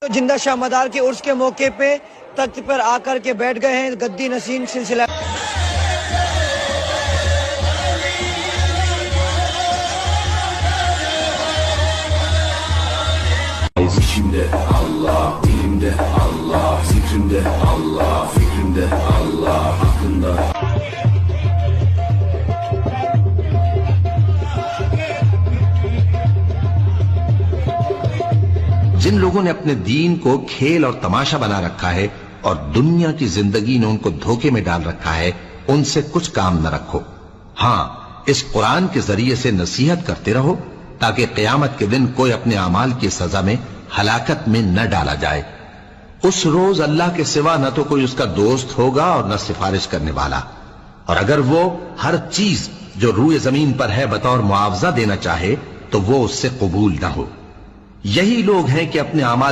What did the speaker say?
جندہ شاہ مدار کے عرس کے موقع پہ تخت پر آ کر کے بیٹھ گئے ہیں گدی نشین سلسلہ İçimde Allah, dilimde Allah, zikrimde Allah, fikrimde Allah, hakkında. جن لوگوں نے اپنے دین کو کھیل اور تماشا بنا رکھا ہے اور دنیا کی زندگی نے ان کو دھوکے میں ڈال رکھا ہے، ان سے کچھ کام نہ رکھو۔ ہاں، اس قرآن کے ذریعے سے نصیحت کرتے رہو تاکہ قیامت کے دن کوئی اپنے اعمال کی سزا میں ہلاکت میں نہ ڈالا جائے۔ اس روز اللہ کے سوا نہ تو کوئی اس کا دوست ہوگا اور نہ سفارش کرنے والا، اور اگر وہ ہر چیز جو روئے زمین پر ہے بطور معاوضہ دینا چاہے تو وہ اس سے قبول نہ ہو۔ یہی لوگ ہیں کہ اپنے اعمال